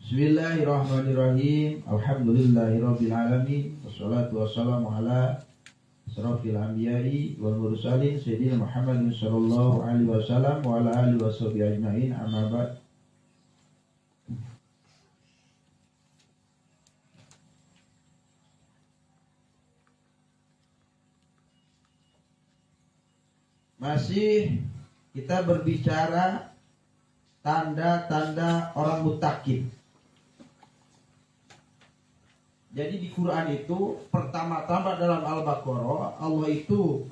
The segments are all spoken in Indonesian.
Bismillahirrahmanirrahim. Alhamdulillahirabbil alamin. Wassalatu wassalamu ala asrofil anbiya'i wal mursalin sayyidina Muhammadin sallallahu alaihi wasallam wa ala alihi washabihi ajmain. Amma ba'd. Masih kita berbicara tanda-tanda orang mutakin. Jadi di Quran itu pertama-tama dalam Al-Baqarah Allah itu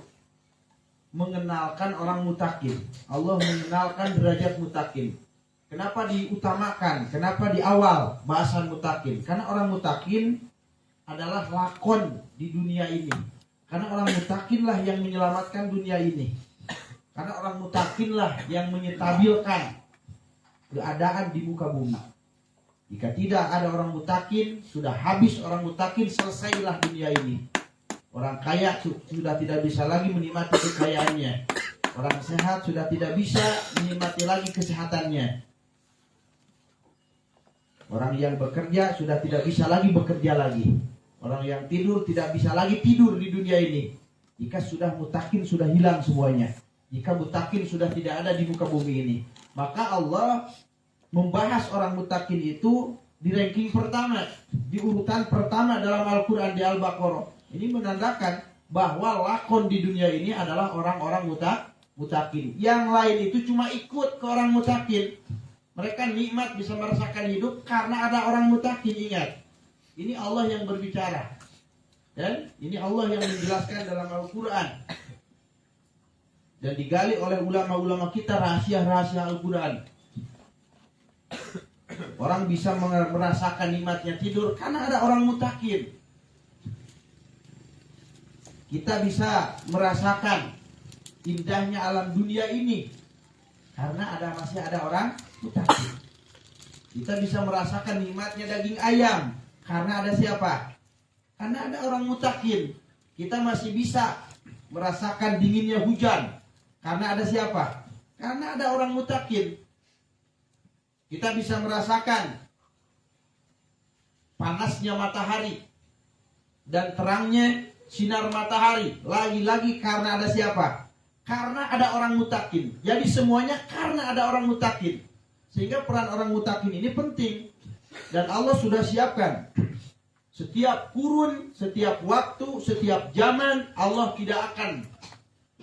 mengenalkan orang mutakin. Allah mengenalkan derajat mutakin. Kenapa diutamakan? Kenapa di awal bahasan mutakin? Karena orang mutakin adalah lakon di dunia ini. Karena orang mutakinlah yang menyelamatkan dunia ini. Karena orang mutakinlah yang menyetabilkan keadaan di muka bumi. Jika tidak ada orang mutakin, sudah habis orang mutakin, selesailah dunia ini. Orang kaya sudah tidak bisa lagi menikmati kekayaannya. Orang sehat sudah tidak bisa menikmati lagi kesehatannya. Orang yang bekerja sudah tidak bisa lagi bekerja lagi. Orang yang tidur tidak bisa lagi tidur di dunia ini. Jika sudah mutakin, sudah hilang semuanya. Jika mutakin sudah tidak ada di muka bumi ini, maka Allah membahas orang mutakin itu di ranking pertama, di urutan pertama dalam Al-Quran di Al-Baqarah. Ini menandakan bahwa lakon di dunia ini adalah orang-orang mutakin. Yang lain itu cuma ikut ke orang mutakin. Mereka nikmat bisa merasakan hidup karena ada orang mutakin. Ingat, ini Allah yang berbicara. Dan ini Allah yang menjelaskan dalam Al-Quran. Dan digali oleh ulama-ulama kita rahasia-rahasia Al-Quran. Orang bisa merasakan nikmatnya tidur karena ada orang mutakin. Kita bisa merasakan indahnya alam dunia ini karena masih ada orang mutakin. Kita bisa merasakan nikmatnya daging ayam karena ada siapa? Karena ada orang mutakin. Kita masih bisa merasakan dinginnya hujan karena ada siapa? Karena ada orang mutakin. Kita bisa merasakan panasnya matahari dan terangnya sinar matahari. Lagi-lagi karena ada siapa? Karena ada orang mutakin. Jadi semuanya karena ada orang mutakin. Sehingga peran orang mutakin ini penting. Dan Allah sudah siapkan. Setiap kurun, setiap waktu, setiap zaman Allah tidak akan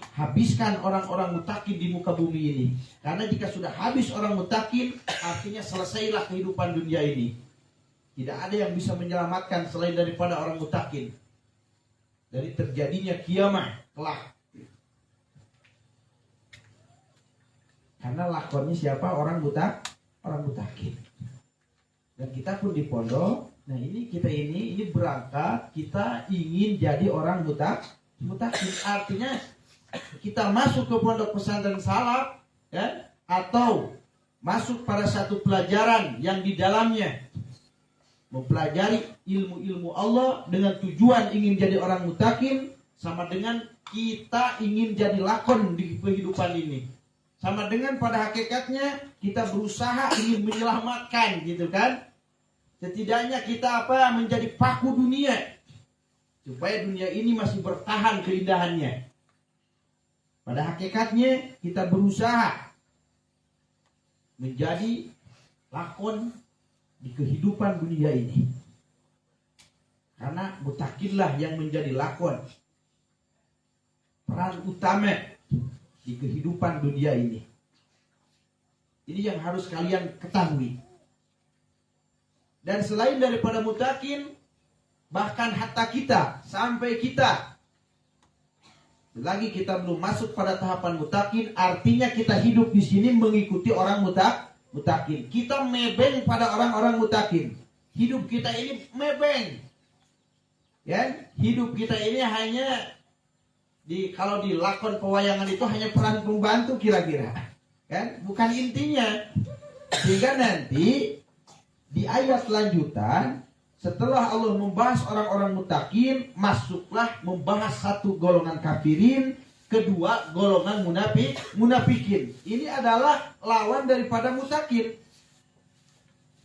habiskan orang-orang mutakin di muka bumi ini. Karena jika sudah habis orang mutakin, artinya selesailah kehidupan dunia ini. Tidak ada yang bisa menyelamatkan selain daripada orang mutakin dari terjadinya kiamah kelak. Karena lakonnya siapa? Orang mutakin. Dan kita pun di pondok. Nah ini berangkat, kita ingin jadi orang mutakin. Artinya kita masuk ke pondok pesantren salaf, ya, atau masuk pada satu pelajaran yang di dalamnya mempelajari ilmu-ilmu Allah dengan tujuan ingin jadi orang mutakin, sama dengan kita ingin jadi lakon di kehidupan ini. Sama dengan pada hakikatnya kita berusaha ingin menyelamatkan, gitu kan? Setidaknya kita menjadi paku dunia supaya dunia ini masih bertahan keindahannya. Pada hakikatnya kita berusaha menjadi lakon di kehidupan dunia ini. Karena mutakinlah yang menjadi lakon, peran utama di kehidupan dunia ini. Ini yang harus kalian ketahui. Dan selain daripada mutakin, bahkan hatta kita, sampai kita lagi kita belum masuk pada tahapan mutakin, artinya kita hidup di sini mengikuti orang mutakin. Kita mebeng pada orang-orang mutakin. Hidup kita ini mebeng. Ya, hidup kita ini hanya kalau di lakon pewayangan itu hanya peran pembantu kira-kira. Kan? Bukan intinya. Sehingga nanti di ayat lanjutan, setelah Allah membahas orang-orang mutakin, masuklah membahas satu golongan kafirin, kedua golongan munafikin. Ini adalah lawan daripada mutakin.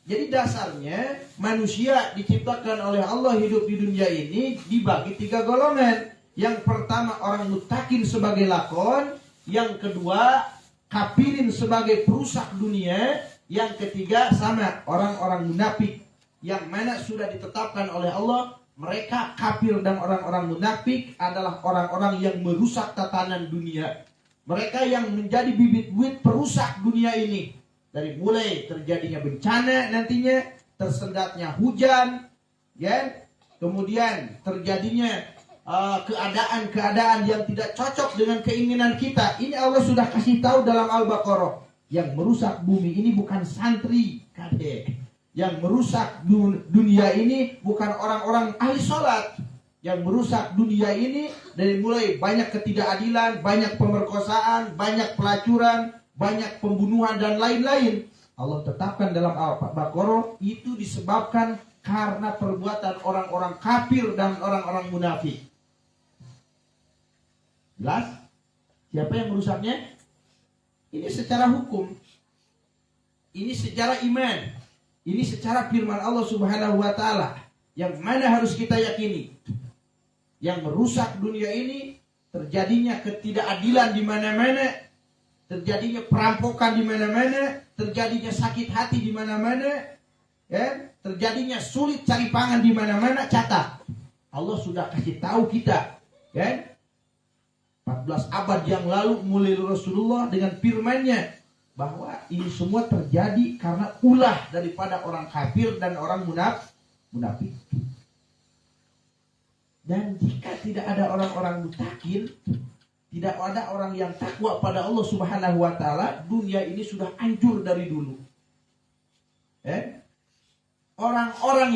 Jadi dasarnya manusia diciptakan oleh Allah hidup di dunia ini dibagi 3 golongan. Yang pertama orang mutakin sebagai lakon, yang kedua kafirin sebagai perusak dunia, yang ketiga sama orang-orang munafik yang mana sudah ditetapkan oleh Allah mereka kafir dan orang-orang munafik adalah orang-orang yang merusak tatanan dunia. Mereka yang menjadi bibit-bibit perusak dunia ini. Dari mulai terjadinya bencana nantinya, tersendatnya hujan, ya, kemudian terjadinya keadaan-keadaan yang tidak cocok dengan keinginan kita. Ini Allah sudah kasih tahu dalam Al-Baqarah. Yang merusak bumi ini bukan santri, kadek. Yang merusak dunia ini bukan orang-orang ahli sholat. Yang merusak dunia ini dari mulai banyak ketidakadilan, banyak pemerkosaan, banyak pelacuran, banyak pembunuhan dan lain-lain. Allah tetapkan dalam Al-Baqarah itu disebabkan karena perbuatan orang-orang kafir dan orang-orang munafik. Jelas? Siapa yang merusaknya? Ini secara hukum. Ini secara iman. Ini secara firman Allah Subhanahu wa taala. Yang mana harus kita yakini? Yang merusak dunia ini terjadinya ketidakadilan di mana-mana, terjadinya perampokan di mana-mana, terjadinya sakit hati di mana-mana, ya, terjadinya sulit cari pangan di mana-mana. Catat, Allah sudah kasih tahu kita, ya, 14 abad yang lalu mulai Rasulullah dengan firman-Nya bahwa ini semua terjadi karena ulah daripada orang kafir dan orang munafik. Dan jika tidak ada orang-orang mutakin, tidak ada orang yang takwa pada Allah Subhanahu wa taala, dunia ini sudah hancur dari dulu. Orang-orang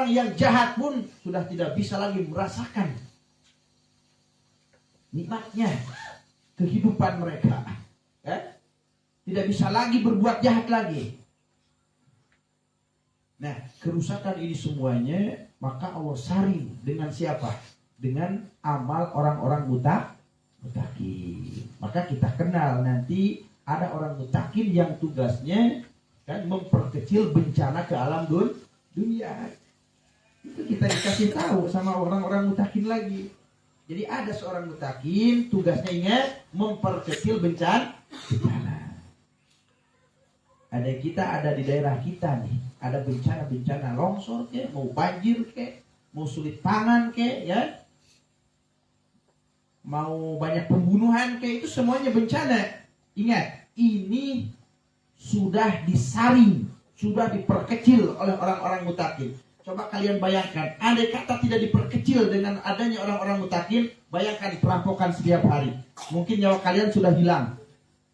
yang jahat pun sudah tidak bisa lagi merasakan nikmatnya kehidupan mereka. Tidak bisa lagi berbuat jahat lagi. Nah, kerusakan ini semuanya maka Allah saring dengan siapa? Dengan amal orang-orang mutakin. Maka kita kenal nanti ada orang mutakin yang tugasnya kan memperkecil bencana ke alam dunia. Itu kita dikasih tahu sama orang-orang mutakin lagi. Jadi ada seorang mutakin tugasnya ingat memperkecil bencana. Ada di daerah kita nih, ada bencana longsor ke, mau banjir ke, mau sulit pangan ke, ya, mau banyak pembunuhan ke, itu semuanya bencana. Ingat, ini sudah disaring, sudah diperkecil oleh orang-orang mutakin. Coba kalian bayangkan, andai kata tidak diperkecil dengan adanya orang-orang mutakin, bayangkan perampokan setiap hari. Mungkin nyawa kalian sudah hilang,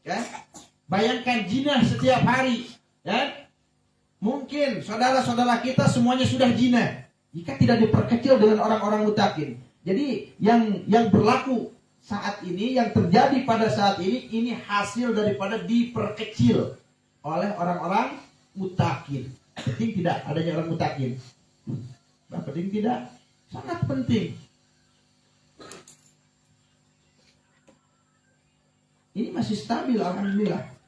ya. Bayangkan jinah setiap hari, ya. Mungkin saudara-saudara kita semuanya sudah jinah jika tidak diperkecil dengan orang-orang mutakin. Jadi yang berlaku saat ini, yang terjadi pada saat ini hasil daripada diperkecil oleh orang-orang mutakin. Penting tidak adanya orang mutakin? Penting tidak? Sangat penting. Ini masih stabil, alhamdulillah.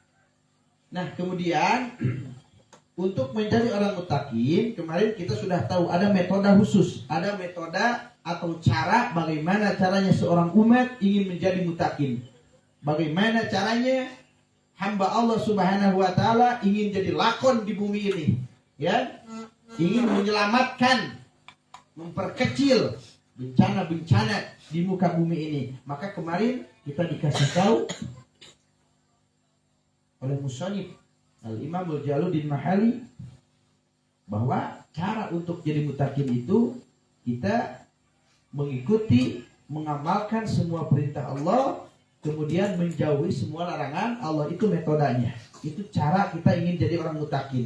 Nah, kemudian untuk menjadi orang mutakin, kemarin kita sudah tahu ada metode khusus, ada metode atau cara bagaimana caranya seorang umat ingin menjadi mutakin. Bagaimana caranya hamba Allah Subhanahu wa taala ingin jadi lakon di bumi ini, ya. Ingin menyelamatkan, memperkecil bencana-bencana di muka bumi ini. Maka kemarin kita dikasih tahu oleh musannif Al-Imam Al-Jalaluddin Mahali bahwa cara untuk jadi mutakin itu kita mengikuti, mengamalkan semua perintah Allah, kemudian menjauhi semua larangan Allah. Itu metodenya. Itu cara kita ingin jadi orang mutakin.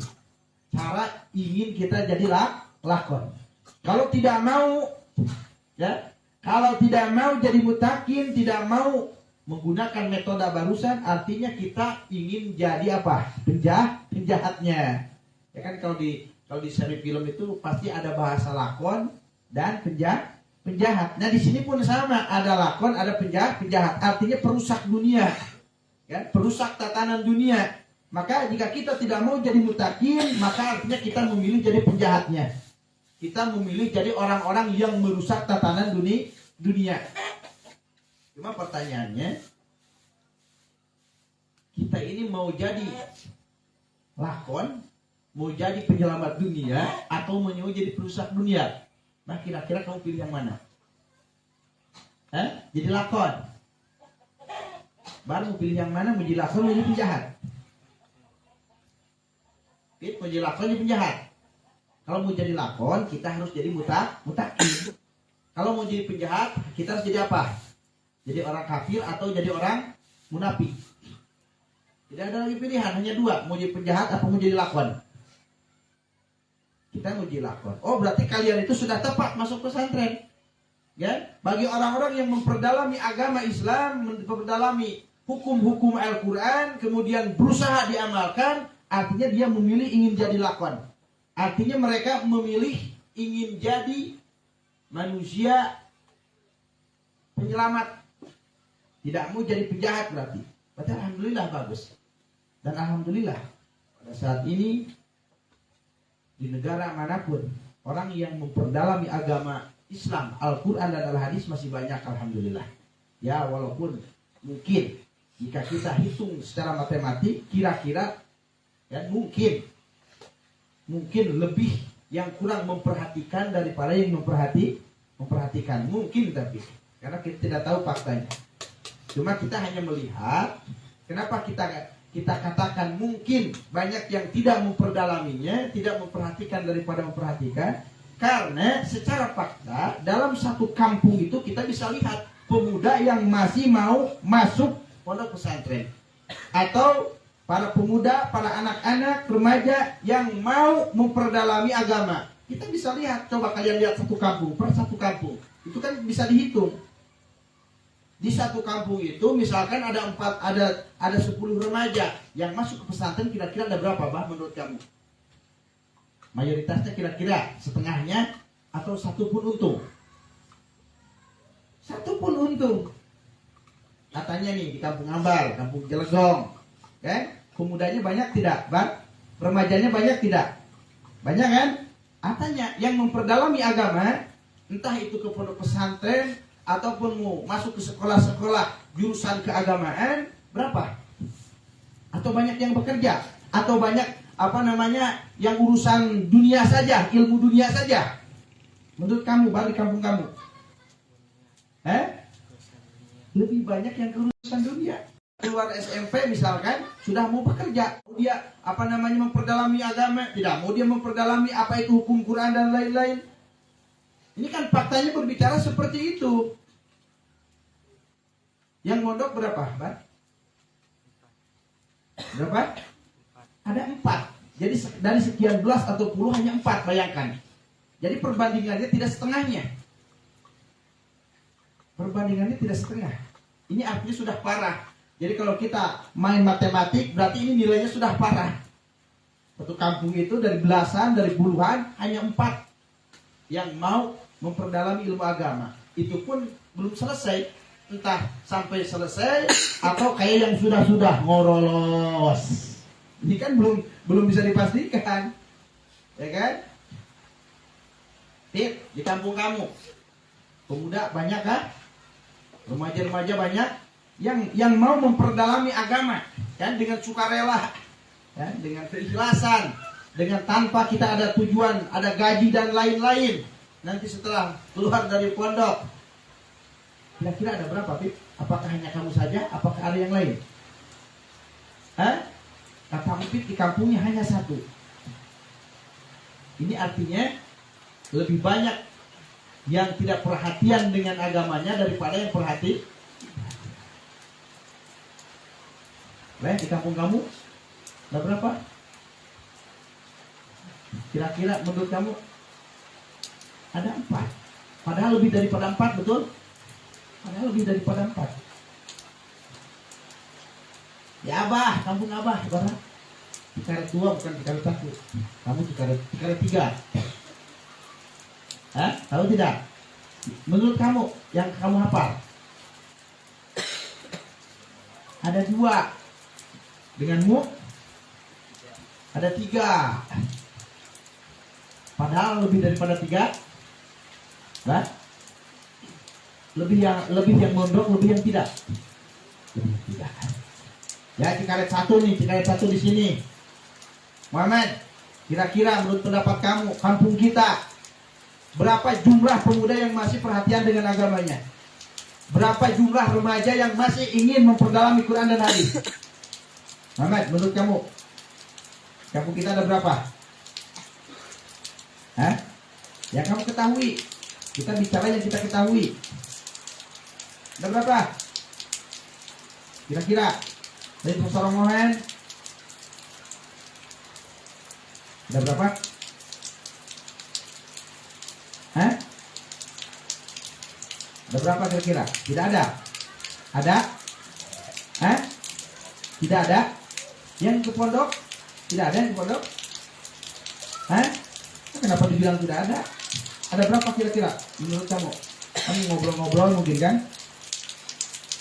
Cara ingin kita jadi lakon. Kalau tidak mau, ya, kalau tidak mau jadi mutakin, tidak mau menggunakan metode barusan, artinya kita ingin jadi apa? Penjahatnya. Ya kan kalau di seri film itu pasti ada bahasa lakon dan penjahat. Nah, di sini pun sama, ada lakon, ada penjahat. Artinya perusak dunia. Ya, perusak tatanan dunia. Maka jika kita tidak mau jadi mutakin, maka artinya kita memilih jadi penjahatnya. Kita memilih jadi orang-orang yang merusak tatanan dunia. Cuma pertanyaannya, kita ini mau jadi lakon, mau jadi penyelamat dunia, atau mau jadi perusak dunia? Nah, kira-kira kamu pilih yang mana? Jadi lakon. Baru mau pilih yang mana? Mau jadi lakon, mau jadi penjahat? Mau jadi lakon, jadi penjahat. Kalau mau jadi lakon, kita harus jadi mutakin. Kalau mau jadi penjahat, kita harus jadi apa? Jadi orang kafir atau jadi orang munafik. Tidak ada lagi pilihan, hanya dua. Mau jadi penjahat atau mau jadi lakon? Kita mau jadi lakon. Oh, berarti kalian itu sudah tepat masuk pesantren. Ya? Bagi orang-orang yang memperdalami agama Islam, memperdalami hukum-hukum Al-Quran, kemudian berusaha diamalkan, artinya dia memilih ingin jadi lakon. Artinya mereka memilih ingin jadi manusia penyelamat. Tidak mau jadi penjahat berarti. Berarti alhamdulillah bagus. Dan alhamdulillah pada saat ini di negara manapun orang yang memperdalami agama Islam, Al-Quran dan Al-Hadis masih banyak alhamdulillah. Ya walaupun mungkin jika kita hitung secara matematik kira-kira ya mungkin lebih yang kurang memperhatikan daripada yang memperhatikan. Mungkin tapi karena kita tidak tahu faktanya. Cuma kita hanya melihat kenapa kita katakan mungkin banyak yang tidak memperdalaminya, tidak memperhatikan daripada memperhatikan. Karena secara fakta dalam satu kampung itu kita bisa lihat pemuda yang masih mau masuk pondok pesantren atau para pemuda, para anak-anak, remaja yang mau memperdalami agama. Kita bisa lihat, coba kalian lihat satu kampung, per satu kampung. Itu kan bisa dihitung. Di satu kampung itu misalkan ada 10 remaja yang masuk ke pesantren, kira-kira ada berapa, Bah, menurut kamu? Mayoritasnya kira-kira setengahnya atau satu pun untung? Satu pun untung. Katanya nih di Kampung Ambal, Kampung Jelegong, kan? Pemudanya banyak tidak, Bang? Remajanya banyak tidak? Banyak kan? Katanya yang memperdalami agama, entah itu ke pondok pesantren ataupun mau masuk ke sekolah-sekolah jurusan keagamaan, berapa? Atau banyak yang bekerja? Atau banyak yang urusan dunia saja, ilmu dunia saja? Menurut kamu, Bang, di kampung kamu? Lebih banyak yang urusan dunia. Keluar SMP misalkan sudah mau bekerja, dia memperdalami agama, tidak mau dia memperdalami apa itu hukum Quran dan lain-lain. Ini kan faktanya berbicara seperti itu. Yang mondok berapa, Bang? Berapa? Ada 4. Jadi dari sekian belas atau puluh hanya 4, bayangkan. Jadi perbandingannya tidak setengahnya. Perbandingannya tidak setengah. Ini artinya sudah parah. Jadi kalau kita main matematik, berarti ini nilainya sudah parah. Satu kampung itu dari belasan, dari puluhan, hanya 4 yang mau memperdalami ilmu agama. Itu pun belum selesai. Entah sampai selesai atau kayak yang sudah ngorolos. Ini kan belum bisa dipastikan. Ya kan? Di kampung kamu pemuda banyak kah? Remaja-remaja banyak yang mau memperdalami agama, kan, dengan sukarela, ya, dengan keikhlasan, dengan tanpa kita ada tujuan, ada gaji dan lain-lain. Nanti setelah keluar dari pondok, kira-kira ada berapa, Pip? Apakah hanya kamu saja? Apakah ada yang lain? Kata Pip di kampungnya hanya 1. Ini artinya lebih banyak yang tidak perhatian dengan agamanya daripada yang perhati. Di kampung kamu ada berapa? Kira-kira menurut kamu ada 4. Padahal lebih daripada 4, betul? Padahal lebih daripada 4. Ya Abah, kampung Abah, Abah. Cikaret 2 bukan Cikaret 1. Kamu Cikaret 3. Tahu tidak? Menurut kamu yang kamu hafal ada 2 denganmu Ada 3. Padahal lebih daripada 3. Nah, lebih yang mondok, lebih yang tidak. Lebih yang tidak. Ya, Cikaret 1 nih, Cikaret 1 di sini. Muhammad, kira-kira menurut pendapat kamu, kampung kita berapa jumlah pemuda yang masih perhatian dengan agamanya? Berapa jumlah remaja yang masih ingin memperdalami Quran dan hadis? Muhammad, menurut kamu, kampung kita ada berapa? Hah? Yang kamu ketahui. Kita bicara yang kita ketahui. Ada berapa? Kira-kira dari Profesor Romohan ada berapa? Hah? Ada berapa kira-kira? Tidak ada. Ada? Hah? Tidak ada? Yang ke pondok? Tidak ada yang ke pondok? Hah? Kenapa dibilang tidak ada? Ada berapa kira-kira menurut kamu? Kamu ngobrol-ngobrol mungkin kan?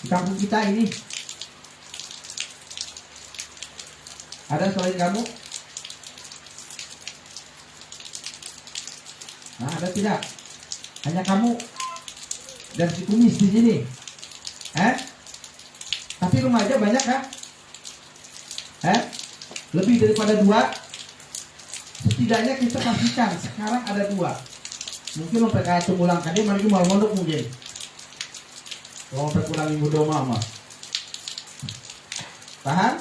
Di kampung kita ini ada selain kamu? Nah, ada tidak? Hanya kamu dan si kumis di sini. Tapi remaja banyak kan? Lebih daripada 2. Setidaknya kita pastikan sekarang ada 2. Mungkin mereka tunggulang dia mereka mau mondok mungkin. Kalau mereka kurang ibu doma mah. Paham?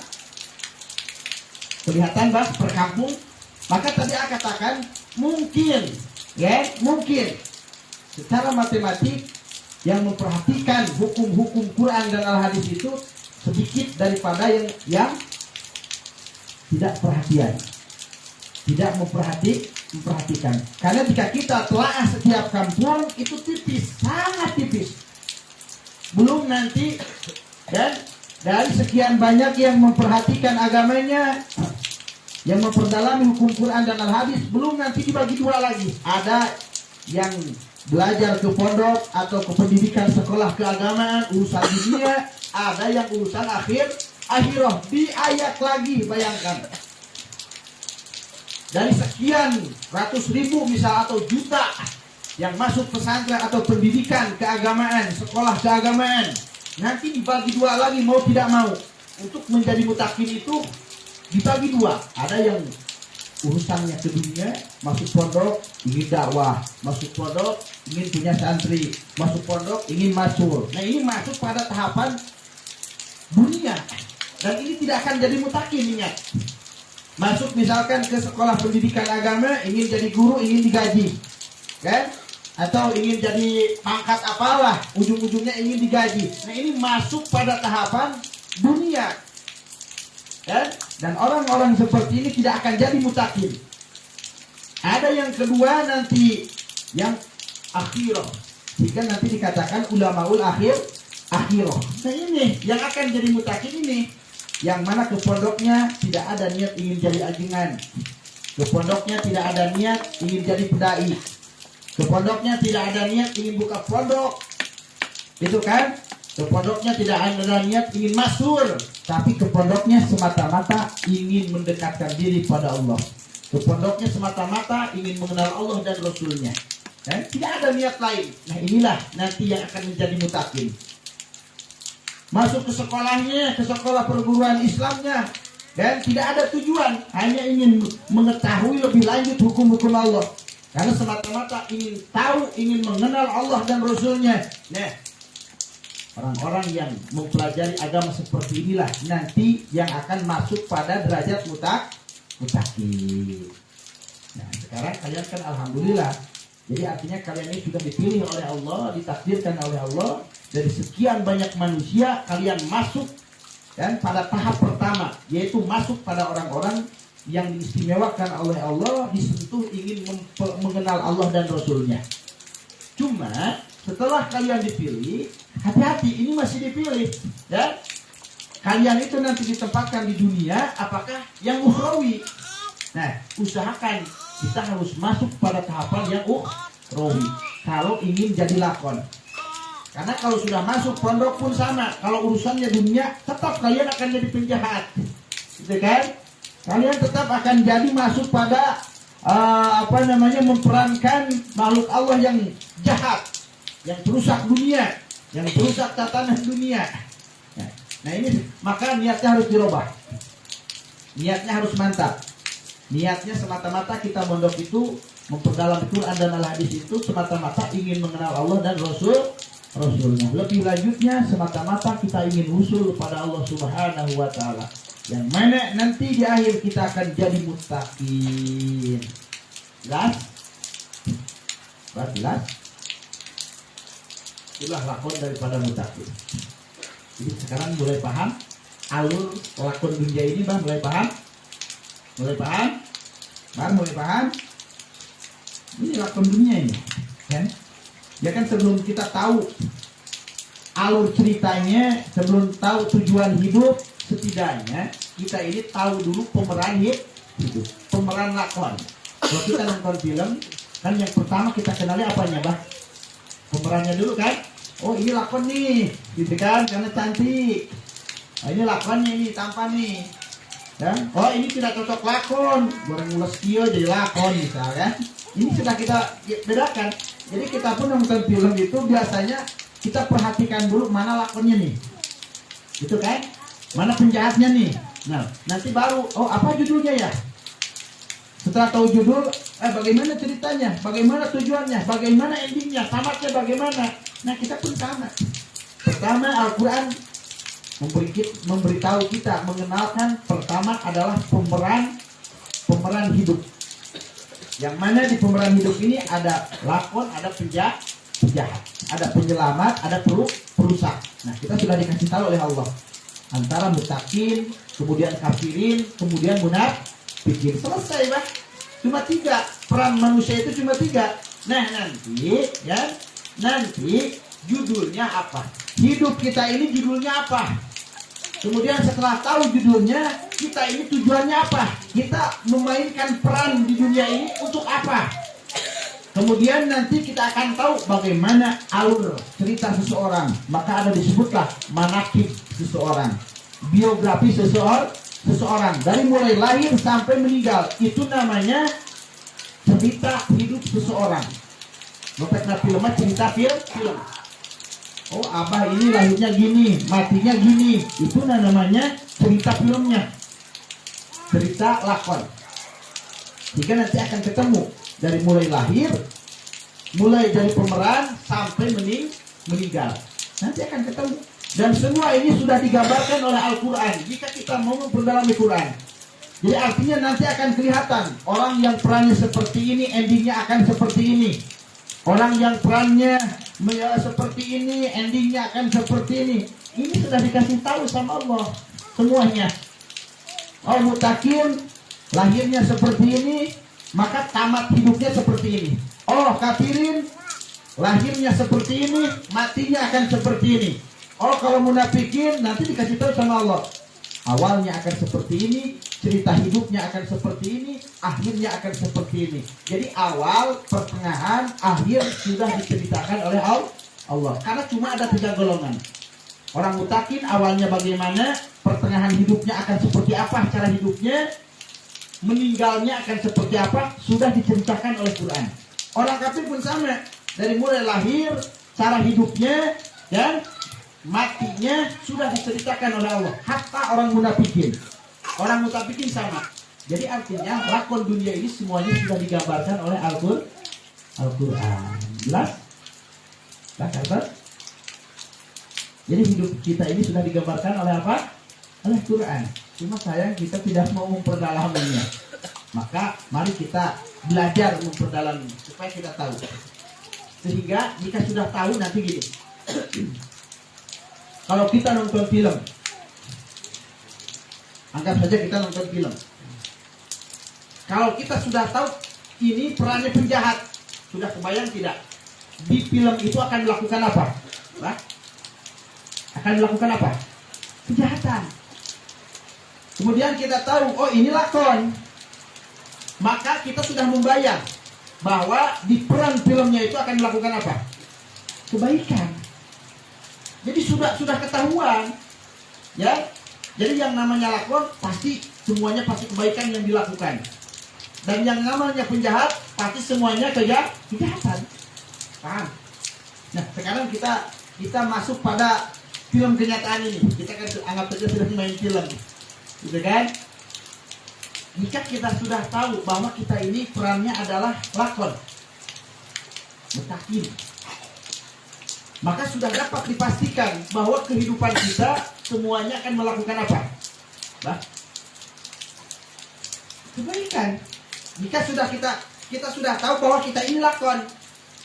Kelihatan bang per kampung. Maka tadi aku katakan mungkin, ya mungkin secara matematik yang memperhatikan hukum-hukum Quran dan Al-Hadis itu sedikit daripada yang tidak perhatian, tidak memperhatikan. Karena jika kita telah setiap kampung itu tipis, sangat tipis. Belum nanti dan dari sekian banyak yang memperhatikan agamanya, yang memperdalami hukum Quran dan Al-Hadis, belum nanti dibagi 2 lagi. Ada yang belajar ke pondok atau ke pendidikan sekolah keagamaan, urusan dunia, ada yang urusan akhirah. Di ayat lagi, bayangkan. Dari sekian ratus ribu misal atau juta yang masuk pesantren atau pendidikan keagamaan, sekolah keagamaan, nanti dibagi 2 lagi mau tidak mau. Untuk menjadi mutakin itu dibagi 2. Ada yang urusannya ke dunia, masuk pondok ingin dakwah, masuk pondok ingin punya santri, masuk pondok ingin masyhur. Nah, ini masuk pada tahapan dunia dan ini tidak akan jadi mutakin. Ingat, masuk misalkan ke sekolah pendidikan agama ingin jadi guru, ingin digaji, kan? Atau ingin jadi pangkat apalah, ujung-ujungnya ingin digaji. Nah, ini masuk pada tahapan dunia, kan? Dan orang-orang seperti ini tidak akan jadi mutakin. Ada yang kedua nanti yang akhirah, jika nanti dikatakan ulamaul akhirah. Nah, ini yang akan jadi mutakin ini, yang mana ke pondoknya tidak ada niat ingin jadi ajengan, ke pondoknya tidak ada niat ingin jadi pendai, ke pondoknya tidak ada niat ingin buka pondok, itu kan? Ke pondoknya tidak ada niat ingin masyhur, tapi ke pondoknya semata-mata ingin mendekatkan diri pada Allah. Ke pondoknya semata-mata ingin mengenal Allah dan Rasulnya. Dan tidak ada niat lain. Nah, inilah nanti yang akan menjadi mutakin. Masuk ke sekolahnya, ke sekolah perguruan Islamnya, dan tidak ada tujuan, hanya ingin mengetahui lebih lanjut hukum-hukum Allah. Karena semata-mata ingin tahu, ingin mengenal Allah dan Rasulnya. Nah, orang-orang yang mempelajari agama seperti inilah nanti yang akan masuk pada derajat mutakin. Nah, sekarang kalian kan alhamdulillah. Jadi artinya kalian ini sudah dipilih oleh Allah, ditakdirkan oleh Allah. Dari sekian banyak manusia kalian masuk dan pada tahap pertama, yaitu masuk pada orang-orang yang diistimewakan oleh Allah, disentuh ingin mengenal Allah dan Rasulnya. Cuma setelah kalian dipilih, hati-hati, ini masih dipilih, ya. Kalian itu nanti ditempatkan di dunia, apakah yang ukhrawi? Nah, usahakan kita harus masuk pada tahapan yang ukhrawi kalau ingin jadi lakon. Karena kalau sudah masuk pondok pun sama, kalau urusannya dunia, tetap kalian akan jadi penjahat, gitu kan? Kalian tetap akan jadi masuk pada memperankan makhluk Allah yang jahat, yang merusak dunia, yang merusak tatanan dunia. Nah ini maka niatnya harus dirubah. Niatnya harus mantap. Niatnya semata-mata kita mondok itu memperdalam Quran dan al-hadis itu semata-mata ingin mengenal Allah dan Rasulnya. Lebih lanjutnya semata-mata kita ingin usul pada Allah Subhanahu wa Ta'ala, yang mana nanti di akhir kita akan jadi muttaqin. Jelas? Jelas? Itulah lakon daripada muttaqin. Jadi sekarang mulai paham alur lakon dunia ini, Bang, mulai paham? Mulai paham? Bang, mulai paham? Ini lakon dunia ini, kan? Ya kan, sebelum kita tahu alur ceritanya, sebelum tahu tujuan hidup, setidaknya kita ini tahu dulu pemeran hidup, pemeran lakon. Kalau kita nonton film, kan yang pertama kita kenali apanya, Bah? Pemerannya dulu kan? Oh ini lakon nih, gitu kan? Karena cantik. Nah, ini lakonnya ini, tampan nih. Ya? Oh ini tidak cocok lakon, goreng mules kio jadi lakon misalnya. Ini sudah kita bedakan. Jadi kita pun nonton film itu biasanya kita perhatikan dulu mana lakonnya nih, gitu kan? Mana penjahatnya nih. Nah nanti baru, oh apa judulnya ya? Setelah tahu judul, bagaimana ceritanya, bagaimana tujuannya, bagaimana endingnya, tamatnya bagaimana. Nah kita pun sama. Pertama Al-Quran memberitahu kita, mengenalkan pertama adalah pemeran hidup. Yang mana di pemeran hidup ini ada lakon, ada penjahat, ada penyelamat, ada perusak. Nah kita sudah dikasih tahu oleh Allah antara muttaqin, kemudian kafirin, kemudian munafikin. Selesai, Bah. Cuma 3 peran manusia itu, cuma 3. Nah nanti judulnya apa? Hidup kita ini judulnya apa? Kemudian setelah tahu judulnya, kita ini tujuannya apa? Kita memainkan peran di dunia ini untuk apa? Kemudian nanti kita akan tahu bagaimana alur cerita seseorang. Maka ada disebutlah manakib seseorang, biografi seseorang dari mulai lahir sampai meninggal. Itu namanya cerita hidup seseorang. Makanya filmnya cerita film. Oh abah ini lahirnya gini, matinya gini. Itu namanya cerita filmnya, cerita lakon. Jika nanti akan ketemu dari mulai lahir, mulai dari pemeran sampai meninggal. Nanti akan ketemu. Dan semua ini sudah digambarkan oleh Al-Quran. Jika kita mau memperdalami Quran, jadi artinya nanti akan kelihatan orang yang perannya seperti ini, endingnya akan seperti ini. Orang yang perannya seperti ini, endingnya akan seperti ini. Ini sudah dikasih tahu sama Allah semuanya. Oh muttaqin, lahirnya seperti ini, maka tamat hidupnya seperti ini. Oh kafirin, lahirnya seperti ini, matinya akan seperti ini. Oh kalau munafikin, nanti dikasih tahu sama Allah, awalnya akan seperti ini, cerita hidupnya akan seperti ini, akhirnya akan seperti ini. Jadi awal, pertengahan, akhir sudah diceritakan oleh Allah. Karena cuma ada 3 golongan. Orang muttaqin awalnya bagaimana, pertengahan hidupnya akan seperti apa cara hidupnya, meninggalnya akan seperti apa, sudah diceritakan oleh Quran. Orang kafir pun sama, dari mulai lahir, cara hidupnya, dan matinya sudah diceritakan oleh Allah. Hatta orang munafikin. Orang munafikin sama. Jadi artinya lakon dunia ini semuanya sudah digambarkan oleh Al-Quran. Jelas? Jelas? Jadi hidup kita ini sudah digambarkan oleh apa? Oleh Quran. Cuma sayang kita tidak mau memperdalaminya. Maka mari kita belajar memperdalam supaya kita tahu. Sehingga jika sudah tahu nanti gini. Kalau kita nonton film, anggap saja kita nonton film. Kalau kita sudah tahu ini perannya penjahat, sudah kebayang tidak? Di film itu akan melakukan apa? Akan melakukan apa? Kejahatan. Kemudian kita tahu, oh ini lakon. Maka kita sudah membayang bahwa di peran filmnya itu akan melakukan apa? Kebaikan. Jadi sudah ketahuan, ya. Jadi yang namanya lakon pasti semuanya pasti kebaikan yang dilakukan. Dan yang namanya penjahat pasti semuanya kejahatan. Paham? Nah, sekarang kita masuk pada film kenyataan ini. Kita kan anggap saja sudah main film, gitu kan? Jika kita sudah tahu bahwa kita ini perannya adalah lakon, mutakin, maka sudah dapat dipastikan bahwa kehidupan kita semuanya akan melakukan apa? Kebaikan. Jika kita sudah tahu bahwa kita ini lakon,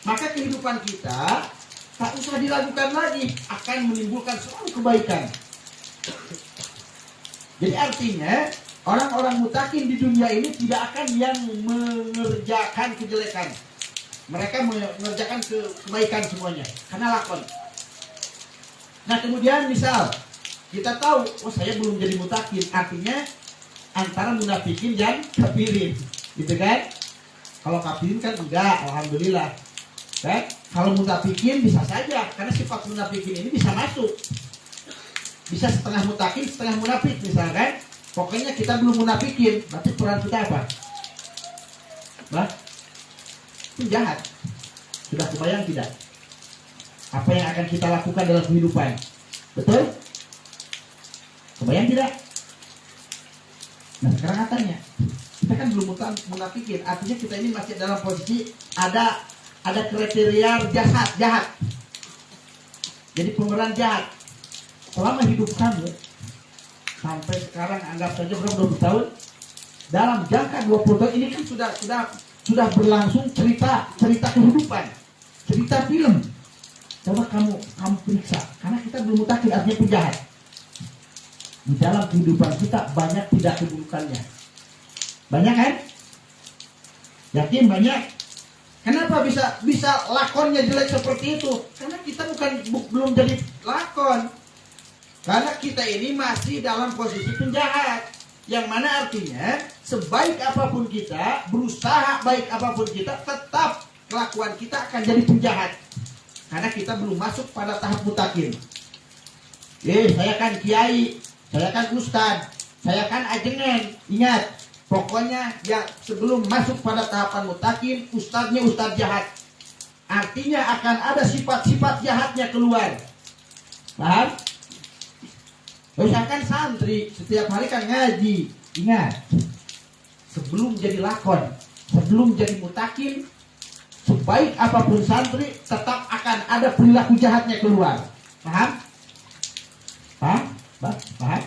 maka kehidupan kita tak usah diragukan lagi, akan menimbulkan selalu kebaikan. Jadi artinya orang-orang mutakin di dunia ini tidak akan yang mengerjakan kejelekan. Mereka mengerjakan kebaikan semuanya karena lakon. Nah, kemudian misal kita tahu, oh saya belum jadi mutakin, artinya antara munafikin dan kafirin, gitu kan? Kalau kafirin kan enggak, alhamdulillah. Kan? Kalau munafikin bisa saja, karena sifat munafikin ini bisa masuk. Bisa setengah mutakin, setengah munafik misalkan. Pokoknya kita belum munafikin, berarti peran kita apa? Penjahat. Sudah kebayang tidak? Apa yang akan kita lakukan dalam kehidupan? Betul? Kebayang tidak? Nah, sekarang katanya kita kan belum munafikin, artinya kita ini masih dalam posisi ada kriteria jahat. Jadi pemeran jahat. Selama hidup kamu sampai sekarang anggap saja berapa 20 tahun, dalam jangka 20 tahun ini kan sudah berlangsung cerita kehidupan, cerita film. Coba kamu periksa, karena kita belum mutakin, artinya penjahat. Di dalam kehidupan kita banyak tidak keburukannya. Banyak kan? Yakin banyak? Kenapa bisa lakonnya jelek seperti itu? Karena kita belum jadi lakon. Karena kita ini masih dalam posisi penjahat. Yang mana artinya sebaik apapun kita, berusaha baik apapun kita, tetap kelakuan kita akan jadi penjahat. Karena kita belum masuk pada tahap mutakin. Saya kan kiai, saya kan ustad, saya kan ajengan. Ingat, pokoknya ya sebelum masuk pada tahapan mutakin, ustadnya ustad jahat. Artinya akan ada sifat-sifat jahatnya keluar. Paham? Misalkan santri setiap hari kan ngaji. Ingat, sebelum jadi lakon, sebelum jadi mutakin, sebaik apapun santri, tetap akan ada perilaku jahatnya keluar. Paham? Paham?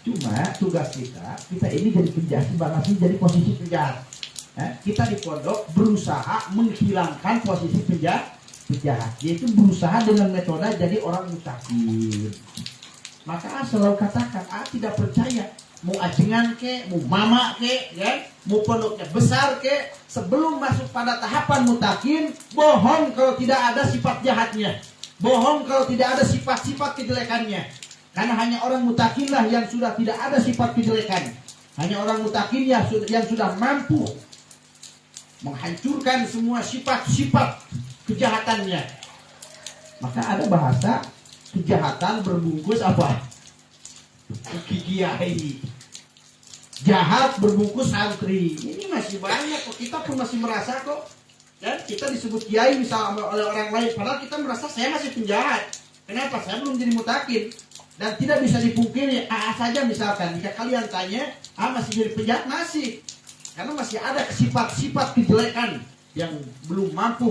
Cuma tugas kita ini jadi penjahat, masih jadi posisi penjahat. Kita di pondok berusaha menghilangkan posisi penjahat, yaitu berusaha dengan metode jadi orang mutakin. Maka selalu katakan, tidak percaya. Mau ajengan ke, mau mama ke, ya? Mau pondoknya besar ke, sebelum masuk pada tahapan mutakin, bohong kalau tidak ada sifat jahatnya. Bohong kalau tidak ada sifat-sifat kejelekannya. Karena hanya orang mutakinlah yang sudah tidak ada sifat kejelekan. Hanya orang mutakin yang sudah mampu menghancurkan semua sifat-sifat kejahatannya. Maka ada bahasa kejahatan berbungkus apa? Kiai. Jahat berbungkus santri. Ini masih banyak kok. Kita pun masih merasa kok. Dan kita disebut kiai misalnya oleh orang lain. Padahal kita merasa saya masih penjahat. Kenapa? Saya belum jadi mutakin. Dan tidak bisa dipungkiri. Saja misalkan. Jika kalian tanya, masih jadi penjahat? Masih. Karena masih ada sifat-sifat kejelekan yang belum mampu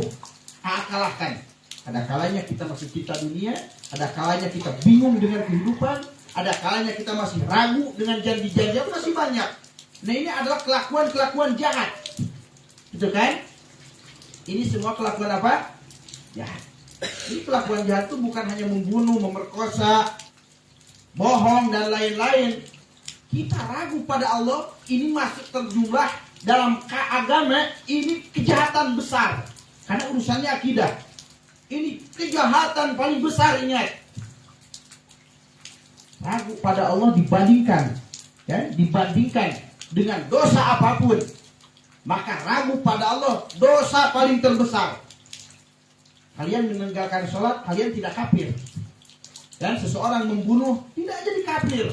kalahkan. Ada kalanya kita masih cinta dunia, ada kalanya kita bingung dengan kehidupan, ada kalanya kita masih ragu dengan janji-janji, masih banyak. Nah, ini adalah kelakuan-kelakuan jahat. Gitu kan? Ini semua kelakuan apa? Jahat. Ini kelakuan jahat itu bukan hanya membunuh, memerkosa, bohong, dan lain-lain. Kita ragu pada Allah, ini masuk terjumlah dalam agama, ini kejahatan besar. Karena urusannya akidah. Ini kejahatan paling besar, ingat. Ragu pada Allah dibandingkan dengan dosa apapun. Maka ragu pada Allah dosa paling terbesar. Kalian meninggalkan sholat, kalian tidak kafir. Dan seseorang membunuh tidak jadi kafir.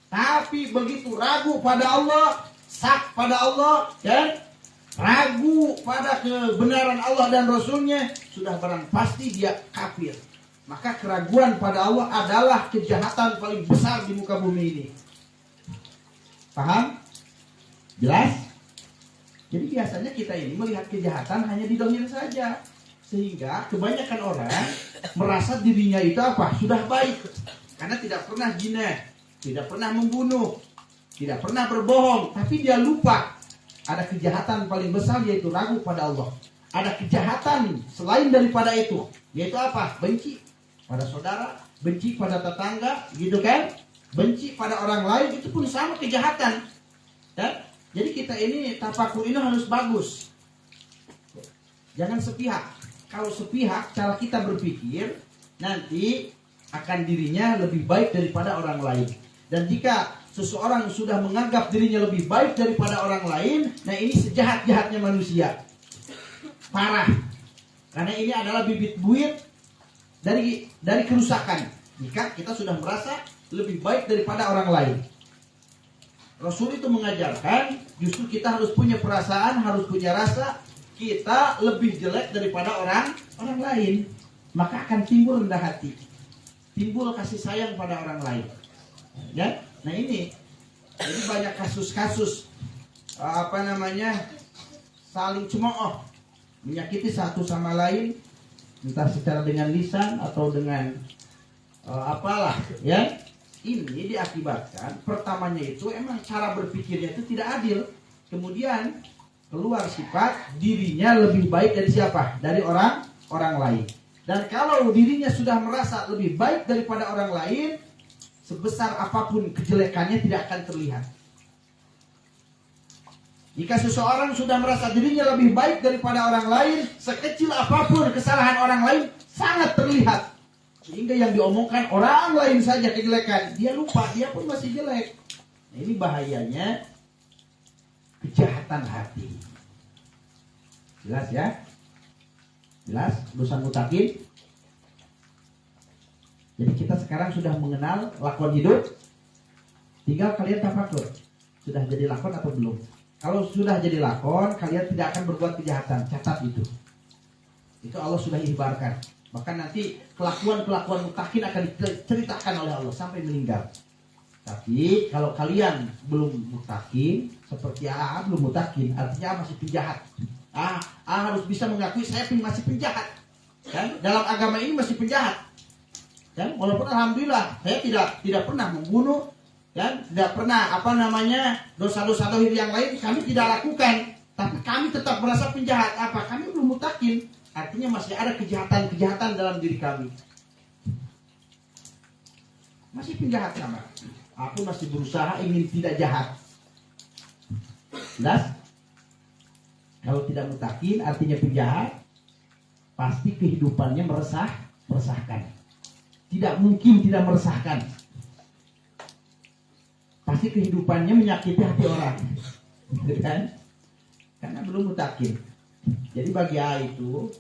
Tapi begitu ragu pada Allah, sak pada Allah, dan ragu pada kebenaran Allah dan Rasulnya, sudah barang pasti dia kafir. Maka keraguan pada Allah adalah kejahatan paling besar di muka bumi ini. Paham? Jelas? Jadi biasanya kita ini melihat kejahatan hanya di dohir saja. Sehingga kebanyakan orang merasa dirinya itu apa? Sudah baik. Karena tidak pernah zina, tidak pernah membunuh, tidak pernah berbohong. Tapi dia lupa ada kejahatan paling besar, yaitu ragu pada Allah. Ada kejahatan selain daripada itu, yaitu apa? Benci pada saudara, benci pada tetangga, gitu kan? Benci pada orang lain, itu pun sama kejahatan. Ya? Jadi kita ini tafakur ini harus bagus. Jangan sepihak. Kalau sepihak cara kita berpikir, nanti akan dirinya lebih baik daripada orang lain. Dan jika seseorang sudah menganggap dirinya lebih baik daripada orang lain, nah ini sejahat-jahatnya manusia. Parah. Karena ini adalah bibit buit dari kerusakan. Jika kita sudah merasa lebih baik daripada orang lain. Rasul itu mengajarkan justru kita harus punya perasaan, harus punya rasa kita lebih jelek daripada orang lain. Maka akan timbul rendah hati, timbul kasih sayang pada orang lain. Ya, nah ini jadi banyak kasus-kasus saling cemooh, menyakiti satu sama lain, entah secara dengan lisan atau dengan apalah, ya. Ini diakibatkan pertamanya itu emang cara berpikirnya itu tidak adil. Kemudian keluar sifat dirinya lebih baik dari siapa? Dari orang lain. Dan kalau dirinya sudah merasa lebih baik daripada orang lain, sebesar apapun kejelekannya tidak akan terlihat. Jika seseorang sudah merasa dirinya lebih baik daripada orang lain, sekecil apapun kesalahan orang lain sangat terlihat. Sehingga yang diomongkan orang lain saja kejelekan, dia lupa, dia pun masih jelek. Nah, ini bahayanya kejahatan hati. Jelas ya? Jelas? Dosa mutakin. Jadi kita sekarang sudah mengenal lakon hidup. Tinggal kalian tafakur. Sudah jadi lakon atau belum? Kalau sudah jadi lakon, kalian tidak akan berbuat kejahatan. Catat itu. Itu Allah sudah ikhbarkan. Bahkan nanti kelakuan-kelakuan mutakin akan diceritakan oleh Allah sampai meninggal. Tapi kalau kalian belum mutakin, seperti belum mutakin, artinya masih penjahat. Harus bisa mengakui saya masih penjahat. Kan? Dalam agama ini masih penjahat. Kan? Walaupun alhamdulillah saya tidak pernah membunuh, dan tidak pernah dosa-dosa dohir yang lain kami tidak lakukan. Tapi kami tetap merasa penjahat. Kami belum mutakin. Artinya masih ada kejahatan-kejahatan dalam diri kami. Masih penjahat sama. Aku masih berusaha ingin tidak jahat. Jelas? Kalau tidak mutakin artinya penjahat, pasti kehidupannya meresahkan. Tidak mungkin tidak meresahkan. Pasti kehidupannya menyakiti hati orang. Kan? Karena belum mutakin. Jadi bagi itu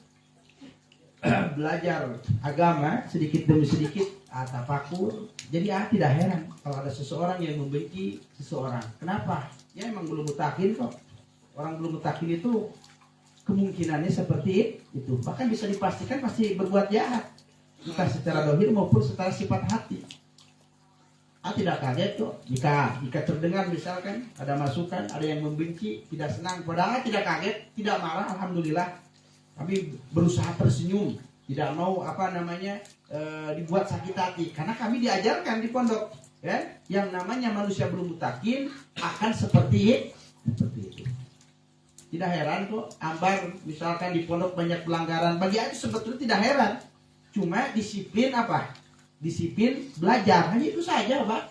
belajar agama sedikit demi sedikit, tafakur. Jadi tidak heran kalau ada seseorang yang membenci seseorang. Kenapa? Ya emang belum mutakin kok. Orang belum mutakin itu kemungkinannya seperti itu. Bahkan bisa dipastikan pasti berbuat jahat. Entah secara dohir maupun secara sifat hati. Tidak kaget kok jika terdengar misalkan ada masukan, ada yang membenci, tidak senang, padahal tidak kaget, tidak marah, alhamdulillah. Kami berusaha tersenyum, tidak mau dibuat sakit hati, karena kami diajarkan di pondok, ya, yang namanya manusia belum mutakin akan seperti itu. Tidak heran kok, Ambar misalkan di pondok banyak pelanggaran, bagi aku sebetulnya tidak heran, cuma disiplin disiplin belajar, hanya itu saja Pak.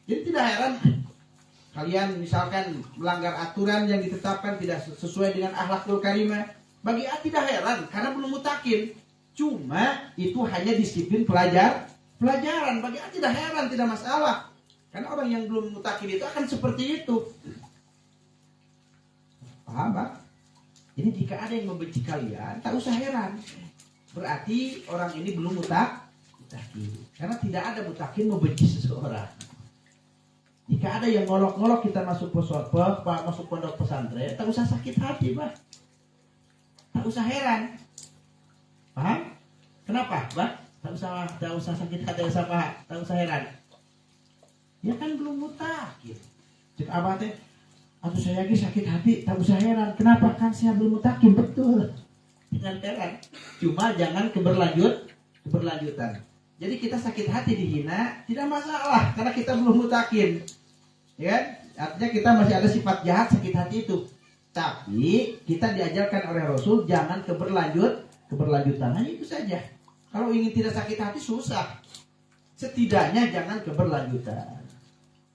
Jadi tidak heran kalian misalkan melanggar aturan yang ditetapkan tidak sesuai dengan akhlakul karimah. Bagi A tidak heran karena belum mutakin. Cuma itu hanya disiplin pelajaran. Bagi A tidak heran, tidak masalah. Karena orang yang belum mutakin itu akan seperti itu. Paham Pak? Jadi jika ada yang membenci kalian, tak usah heran. Berarti orang ini belum mutakin. Karena tidak ada mutakin membenci seseorang. Jika ada yang ngolok-ngolok kita masuk pondok pesantren, tak usah sakit hati, Bah. Tak usah heran. Paham? Kenapa, Bah? Tak usah sakit hati sama, tak usah heran. Dia kan belum mutakin. Cik Abah teh, atau saya lagi sakit hati, tak usah heran. Kenapa? Kan saya belum mutakin, betul. Jangan heran. Cuma jangan keberlanjutan. Jadi kita sakit hati dihina tidak masalah karena kita belum mutakin, ya kan? Artinya kita masih ada sifat jahat sakit hati itu. Tapi kita diajarkan oleh Rasul jangan keberlanjutan. Hanya itu saja. Kalau ingin tidak sakit hati susah. Setidaknya jangan keberlanjutan.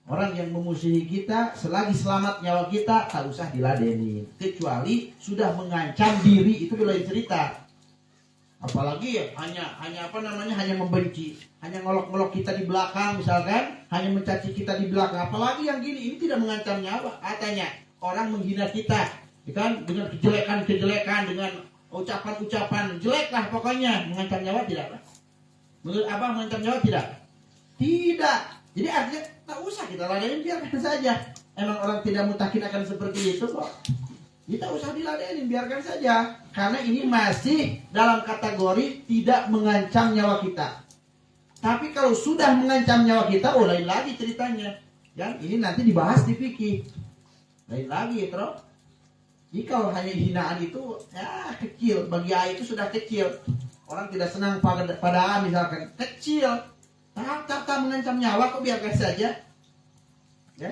Orang yang memusuhi kita selagi selamat nyawa kita tak usah diladeni. Kecuali sudah mengancam diri itu lain cerita. Apalagi ya hanya membenci, hanya ngolok-ngolok kita di belakang misalkan, hanya mencaci kita di belakang. Apalagi yang gini, ini tidak mengancam nyawa. Katanya orang menghina kita, ya kan, dengan kejelekan, dengan ucapan-ucapan jelek lah pokoknya. Mengancam nyawa tidak? Menurut Abah mengancam nyawa tidak? Tidak. Jadi artinya tak usah kita ladenin, biarkan saja. Emang orang tidak mutakin akan seperti itu kok. Kita usah diladenin, biarkan saja. Karena ini masih dalam kategori tidak mengancam nyawa kita. Tapi kalau sudah mengancam nyawa kita, lain lagi ceritanya. Yang ini nanti dibahas di fikih. Lain lagi, terus. Jika hanya hinaan itu, ya kecil. Bagi A itu sudah kecil. Orang tidak senang pada A misalkan. Kecil. Tak mengancam nyawa, kok biarkan saja. Ya.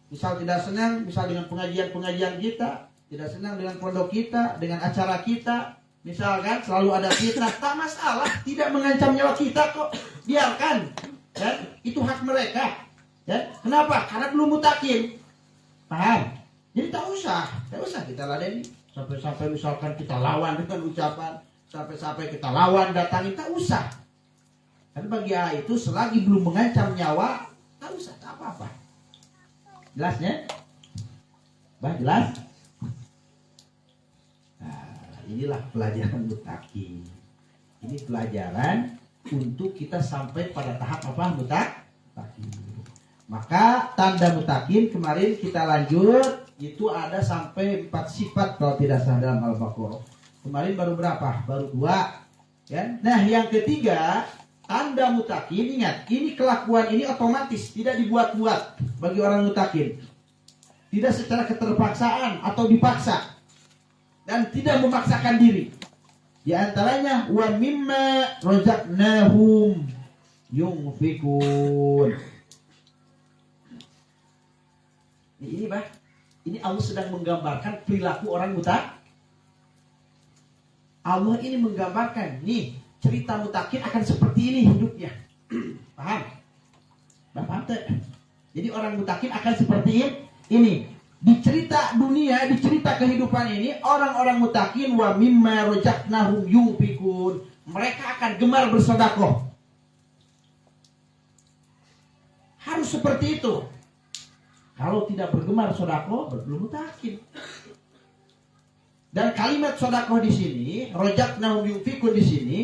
Misal tidak senang, misal dengan pengajian-pengajian kita. Tidak senang dengan pondok kita, dengan acara kita, misalkan selalu ada fitnah, tak masalah, tidak mengancam nyawa kita kok, biarkan, ya, itu hak mereka, ya. Kenapa? Karena belum mutakin, paham? Jadi tak usah kita ladeni, sampai misalkan kita lawan dengan ucapan, sampai kita lawan datangi, tak usah. Karena bagi A itu selagi belum mengancam nyawa, tak usah, tak apa-apa. Jelasnya? Bah, jelas? Inilah pelajaran mutakin. Ini pelajaran untuk kita sampai pada tahap apa? Mutakin. Maka tanda mutakin kemarin kita lanjut itu ada sampai 4 sifat kalau tidak salah dalam Al-Baqarah. Kemarin baru berapa? Baru 2. Ya? Nah yang ketiga tanda mutakin, ingat ini kelakuan ini otomatis, tidak dibuat-buat bagi orang mutakin. Tidak secara keterpaksaan atau dipaksa. Dan tidak memaksakan diri. Di antaranya wa mimma razaqnahum yunfikun. Ini Bah, ini Allah sedang menggambarkan perilaku orang buta. Allah ini menggambarkan nih cerita mutakin akan seperti ini hidupnya. Paham? Paham tak? Jadi orang mutakin akan seperti ini. Di cerita dunia, di cerita kehidupan ini, orang-orang mutakin wa mimma razaqnahum yunfikun. Mereka akan gemar bersedekah. Harus seperti itu. Kalau tidak bergemar sedekah, belum mutakin. Dan kalimat sedekah di sini, razaqnahum yunfikun di sini,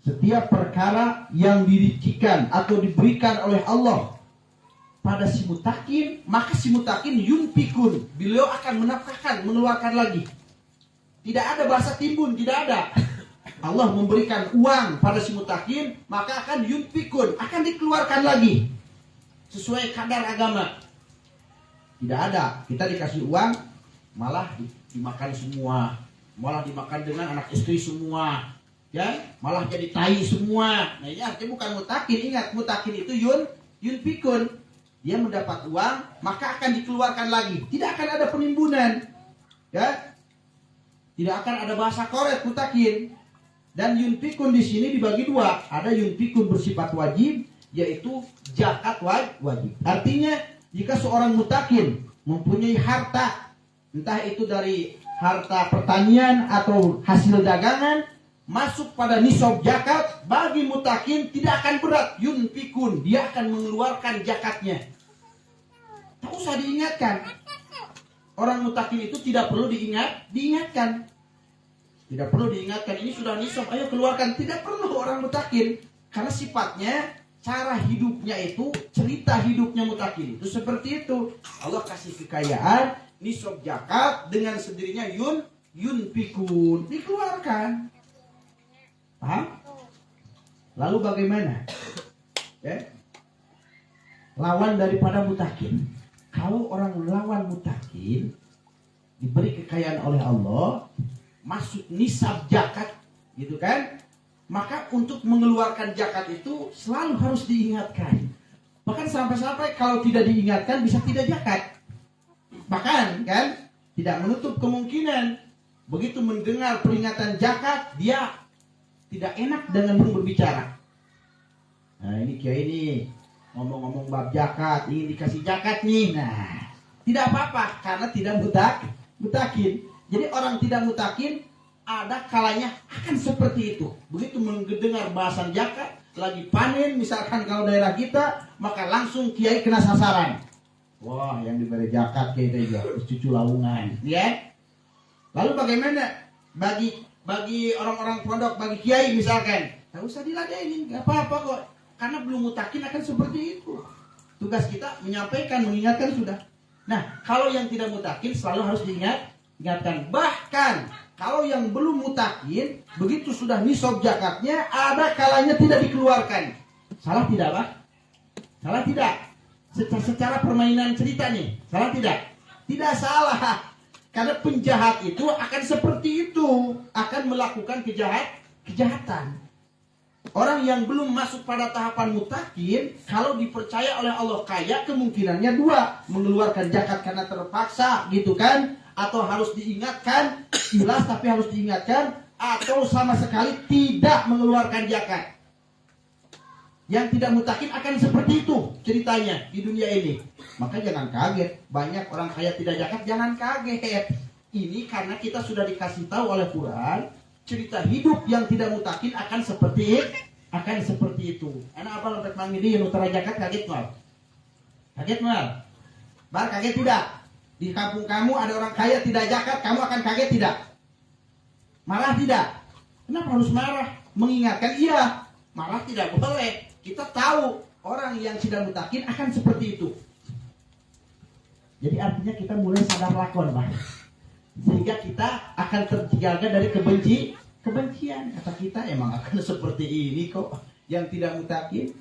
setiap perkara yang diricikan atau diberikan oleh Allah pada si mutakin, maka si mutakin yunfikun, beliau akan menafkahkan, mengeluarkan lagi. Tidak ada bahasa timbun, tidak ada. Allah memberikan uang pada si mutakin, maka akan yunfikun, akan dikeluarkan lagi sesuai kadar agama. Tidak ada, kita dikasih uang malah dimakan semua, malah dimakan dengan anak istri semua, ya, malah jadi tai semua. Nah ini artinya bukan mutakin. Ingat, mutakin itu yunfikun. Dia mendapat uang, maka akan dikeluarkan lagi. Tidak akan ada penimbunan. Ya. Tidak akan ada bahasa koret mutakin. Dan yunfikun di sini dibagi 2. Ada yunfikun bersifat wajib, yaitu zakat wajib. Artinya, jika seorang mutakin mempunyai harta, entah itu dari harta pertanian atau hasil dagangan, masuk pada nisab zakat, bagi mutakin tidak akan berat. Yunfikun, dia akan mengeluarkan zakatnya. Tak usah diingatkan. Orang mutakin itu tidak perlu diingatkan. Tidak perlu diingatkan, ini sudah nisab, ayo keluarkan. Tidak perlu orang mutakin. Karena sifatnya cara hidupnya itu, cerita hidupnya mutakin itu seperti itu. Allah kasih kekayaan, nisab zakat, dengan sendirinya yun pikun, dikeluarkan. Paham? Lalu bagaimana? Lawan daripada mutakin. Kalau orang lawan mutakin, diberi kekayaan oleh Allah, masuk nisab zakat, gitu kan? Maka untuk mengeluarkan zakat itu selalu harus diingatkan. Bahkan sampai-sampai kalau tidak diingatkan bisa tidak zakat. Bahkan kan tidak menutup kemungkinan begitu mendengar peringatan zakat dia tidak enak dengan berbicara. Nah ini kiai ini ngomong-ngomong bab zakat, ingin dikasih zakat nih. Nah tidak apa-apa karena tidak mutakin. Jadi orang tidak mutakin ada kalanya akan seperti itu. Begitu mendengar bahasan zakat, lagi panen misalkan kalau daerah kita, maka langsung kiai kena sasaran. Wah, yang diberi zakat kita juga cucu lawungan, ya. Lalu bagaimana bagi orang-orang pondok, bagi kiai misalkan, tak usah diladenin, nggak apa-apa kok. Karena belum mutakin akan seperti itu. Tugas kita menyampaikan, mengingatkan sudah. Nah, kalau yang tidak mutakin selalu harus diingatkan. Bahkan kalau yang belum mutakin, begitu sudah nisab zakatnya, ada kalanya tidak dikeluarkan. Salah tidak, Pak? Salah tidak? Secara permainan cerita nih, salah tidak? Tidak salah. Karena penjahat itu akan seperti itu, akan melakukan kejahatan. Orang yang belum masuk pada tahapan mutakin, kalau dipercaya oleh Allah kaya, kemungkinannya dua. Mengeluarkan zakat karena terpaksa, gitu kan? Atau harus diingatkan, jelas tapi harus diingatkan, atau sama sekali tidak mengeluarkan zakat. Yang tidak mutakin akan seperti itu ceritanya di dunia ini. Maka jangan kaget, banyak orang kaya tidak zakat, jangan kaget. Ini karena kita sudah dikasih tahu oleh Quran, cerita hidup yang tidak mutakin akan seperti itu. Enak apa lompat mangidi yang utara zakat, kaget mal? Kaget mal? Bar kaget tidak? Di kampung kamu ada orang kaya tidak zakat, kamu akan kaget tidak? Marah tidak? Kenapa harus marah? Mengingatkan iya, marah tidak boleh. Kita tahu orang yang tidak mutakin akan seperti itu. Jadi artinya kita mulai sadar lakon, Pak. Sehingga kita akan terjaga dari kebencian. Kata kita emang akan seperti ini kok. Yang tidak mutakin,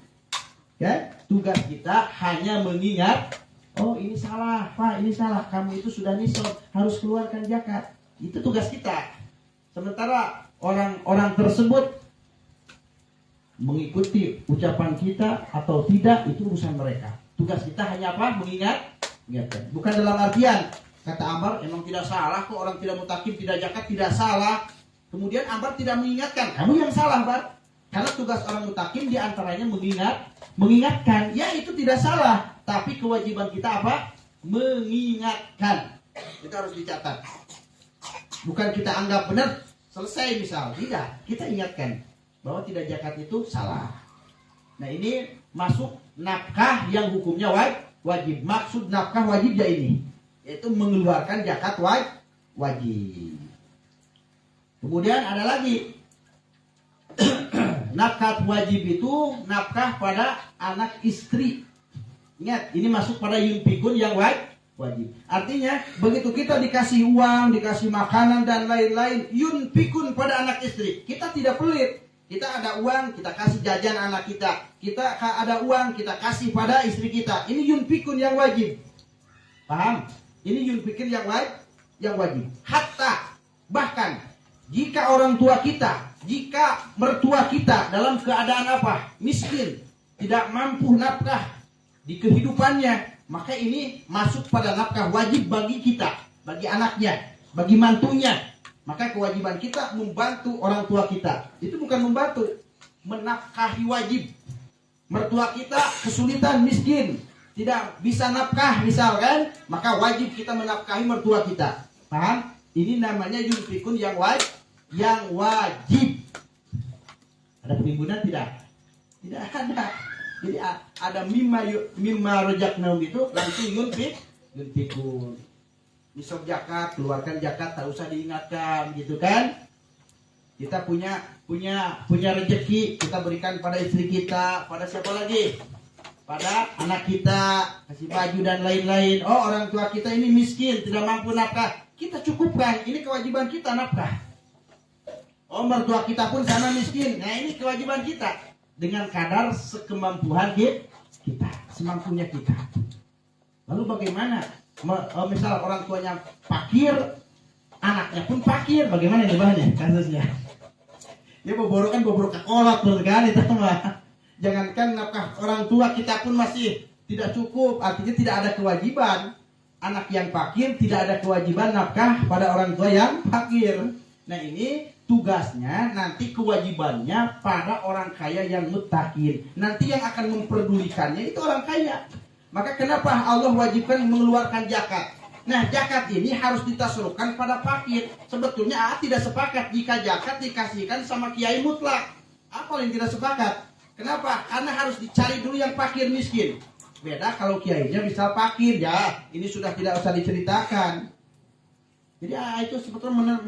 ya, tugas kita hanya mengingat. Oh ini salah, Pak, ini salah. Kamu itu sudah nisab, harus keluarkan zakat. Itu tugas kita. Sementara orang-orang tersebut mengikuti ucapan kita atau tidak, itu urusan mereka. Tugas kita hanya apa? Mengingatkan. Bukan dalam artian, kata Ambar, emang tidak salah kok orang tidak mutakin, tidak zakat, tidak salah. Kemudian Ambar tidak mengingatkan. Kamu yang salah, Ambar. Karena tugas orang mutakin diantaranya mengingatkan. Ya itu tidak salah. Tapi kewajiban kita apa? Mengingatkan. Itu harus dicatat. Bukan kita anggap benar, selesai misal. Tidak, kita ingatkan bahwa tidak zakat itu salah. Nah ini masuk nafkah yang hukumnya wajib. Maksud nafkah wajib ya ini, yaitu mengeluarkan zakat wajib. Kemudian ada lagi nafkah wajib itu nafkah pada anak istri. Ingat, ini masuk pada yunfikun yang wajib. Artinya, begitu kita dikasih uang, dikasih makanan dan lain-lain, yunfikun pada anak istri. Kita tidak pelit. Kita ada uang, kita kasih jajan anak kita. Kita ada uang, kita kasih pada istri kita. Ini yunfikun yang wajib. Paham? Ini yunfikun yang wajib. Hatta, bahkan, jika orang tua kita, jika mertua kita dalam keadaan apa? Miskin, tidak mampu nafkah di kehidupannya, maka ini masuk pada nafkah wajib bagi kita, bagi anaknya, bagi mantunya. Maka kewajiban kita membantu orang tua kita. Itu bukan membantu, menafkahi wajib. Mertua kita kesulitan, miskin, tidak bisa nafkah misalkan, maka wajib kita menafkahi mertua kita. Paham? Ini namanya yunfikun yang wajib. Ada penimbunan tidak? Tidak ada. Jadi ada mimma rojaknaum itu langsung yunfikun. Nisab zakat, keluarkan zakat, tak usah diingatkan, gitu kan? Kita punya rezeki, kita berikan pada istri kita, pada siapa lagi? Pada anak kita, kasih baju dan lain-lain. Oh, orang tua kita ini miskin, tidak mampu nafkah, kita cukupkan. Ini kewajiban kita nafkah. Oh, mertua kita pun sama miskin. Nah, ini kewajiban kita dengan kadar sekemampuan kita, semampunya kita. Lalu bagaimana? Misal orang tuanya fakir, anaknya pun fakir, bagaimana nih bahannya kasusnya? Ya boborok kekolot kan itu mah. Jangankan nafkah orang tua, kita pun masih tidak cukup. Artinya tidak ada kewajiban. Anak yang fakir tidak ada kewajiban nafkah pada orang tua yang fakir. Nah, ini tugasnya, nanti kewajibannya pada orang kaya yang muttaqin. Nanti yang akan memperdulikannya itu orang kaya. Maka kenapa Allah wajibkan mengeluarkan zakat? Nah, zakat ini harus ditasarufkan pada fakir. Sebetulnya tidak sepakat jika zakat dikasihkan sama kiai mutlak. Apa yang tidak sepakat? Kenapa? Karena harus dicari dulu yang fakir miskin. Beda kalau kiainya misal fakir, ya ini sudah tidak usah diceritakan. Jadi itu sebetulnya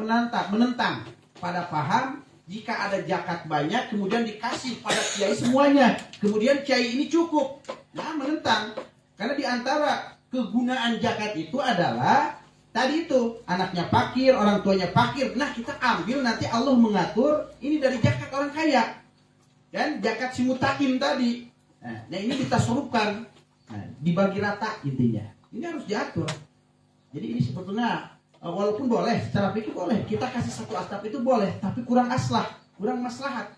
menentang pada paham jika ada zakat banyak kemudian dikasih pada kiai semuanya, kemudian kiai ini cukup. Nah, menentang. Karena di antara kegunaan zakat itu adalah tadi itu, anaknya fakir, orang tuanya fakir. Nah, kita ambil, nanti Allah mengatur ini dari zakat orang kaya. Dan zakat si mutakin tadi. Nah, ini ditasarufkan. Nah, dibagi rata intinya. Ini harus diatur. Jadi ini sebetulnya walaupun boleh, secara fikih boleh. Kita kasih satu astap itu boleh, tapi kurang aslah, kurang maslahat.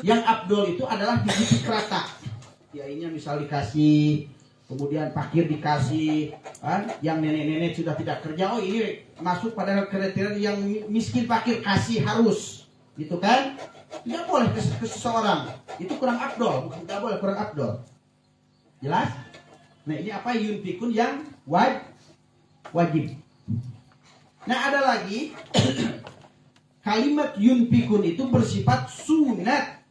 Yang abdol itu adalah dibagi rata. Kiainya misal dikasih, kemudian fakir dikasih, kan? Yang nenek-nenek sudah tidak kerja, oh ini masuk pada kriteria yang miskin fakir kasih harus, gitu kan? Tidak boleh ke seseorang, itu kurang abdol, tidak boleh kurang abdol. Jelas? Nah, ini apa yunfikun yang wajib. Nah, ada lagi kalimat yunfikun itu bersifat sunat.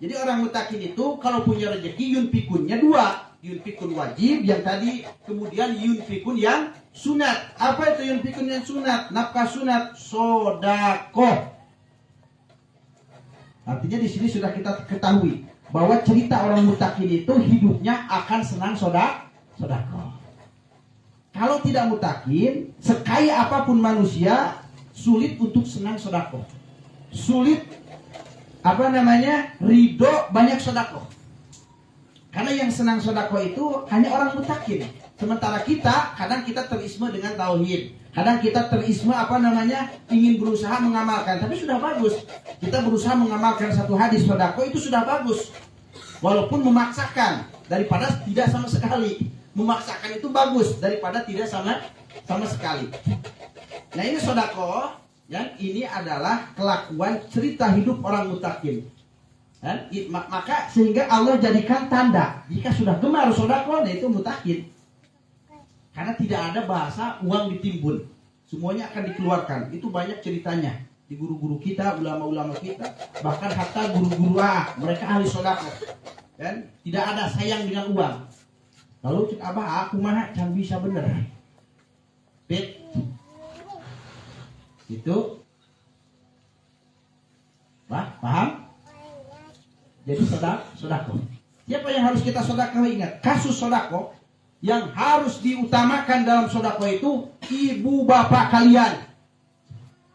Jadi orang mutakin itu kalau punya rezeki yunfikunnya dua. Yunfikun wajib yang tadi, kemudian yunfikun yang sunat. Apa itu yunfikun yang sunat? Nafkah sunat, sodakoh. Artinya di sini sudah kita ketahui bahwa cerita orang mutakin itu hidupnya akan senang sodakoh. Kalau tidak mutakin, sekaya apapun manusia sulit untuk senang sodakoh. Sulit ridho banyak sodakoh. Karena yang senang sodakoh itu hanya orang mutakin. Sementara kita, kadang kita terisme dengan tauhid. Kadang kita terisme ingin berusaha mengamalkan. Tapi sudah bagus. Kita berusaha mengamalkan satu hadis sodakoh itu sudah bagus. Walaupun memaksakan daripada tidak sama sekali. Memaksakan itu bagus daripada tidak sama sekali. Nah, ini sodakoh. Yang ini adalah kelakuan cerita hidup orang mutakin. Maka sehingga Allah jadikan tanda jika sudah gemar sodakoh, nah itu mutakin. Karena tidak ada bahasa uang ditimbun, semuanya akan dikeluarkan. Itu banyak ceritanya di guru-guru kita, ulama-ulama kita, bahkan hatta guru-guru mereka ahli sodakoh. Dan tidak ada sayang dengan uang. Lalu cek abah aku mah can bisa bener. Pit. Itu. Paham? Jadi sodakoh. Siapa yang harus kita sodakoh? Ingat, kasus sodakoh yang harus diutamakan dalam sodakoh itu ibu bapak kalian.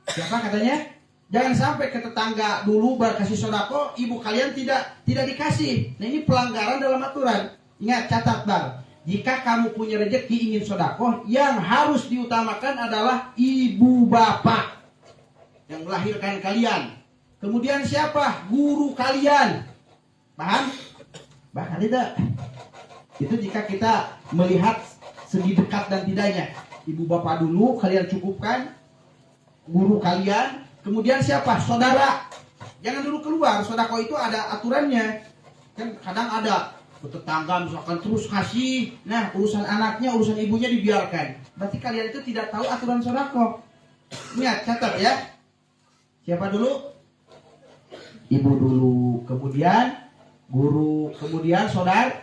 Siapa katanya? Jangan sampai ke tetangga dulu baru kasih sodakoh, ibu kalian tidak dikasih. Nah, ini pelanggaran dalam aturan. Ingat, catat bar. Jika kamu punya rezeki ingin sodakoh, yang harus diutamakan adalah ibu bapak yang melahirkan kalian. Kemudian siapa? Guru kalian. Paham? Bahkan tidak. Itu jika kita melihat segi dekat dan tidaknya. Ibu bapak dulu kalian cukupkan, guru kalian, kemudian siapa? Saudara. Jangan dulu keluar. Sedekah itu ada aturannya. Kan kadang ada tetangga misalkan terus kasih, nah urusan anaknya, urusan ibunya dibiarkan. Berarti kalian itu tidak tahu aturan sedekah. Ingat, catat ya. Siapa dulu? Ibu dulu, kemudian guru, kemudian saudara.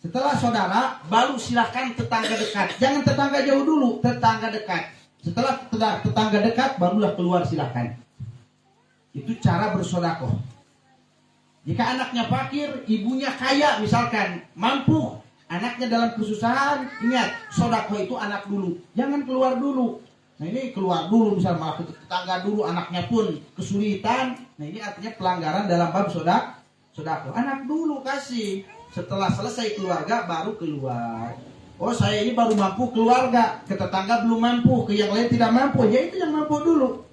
Setelah saudara, baru silakan tetangga dekat. Jangan tetangga jauh dulu, tetangga dekat. Setelah tetangga dekat, barulah keluar silahkan. Itu cara bersodakoh. Jika anaknya fakir, ibunya kaya misalkan, mampu, anaknya dalam kesusahan, ingat, sodakoh itu anak dulu. Jangan keluar dulu. Nah ini keluar dulu, misal malah ke tetangga dulu, anaknya pun kesulitan. Nah ini artinya pelanggaran dalam bab sodakoh. Anak dulu kasih. Setelah selesai keluarga, baru keluar. Oh saya ini baru mampu keluarga, ke tetangga belum mampu, ke yang lain tidak mampu, ya itu yang mampu dulu.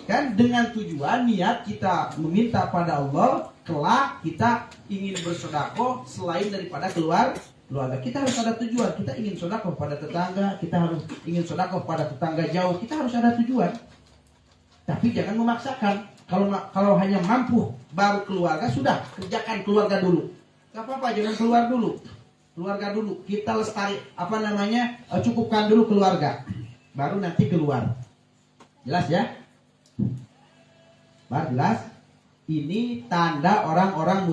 Kan dengan tujuan niat kita meminta pada Allah, kelak kita ingin bersedekah selain daripada keluarga. Kita harus ada tujuan, kita ingin sedekah pada tetangga, kita harus ingin sedekah pada tetangga jauh, kita harus ada tujuan. Tapi jangan memaksakan. Kalau hanya mampu baru keluarga, sudah kerjakan keluarga dulu. Gak apa-apa, jangan keluar dulu. Keluarga dulu, kita lestari cukupkan dulu keluarga, baru nanti keluar. Jelas ya? Jelas. Ini tanda orang-orang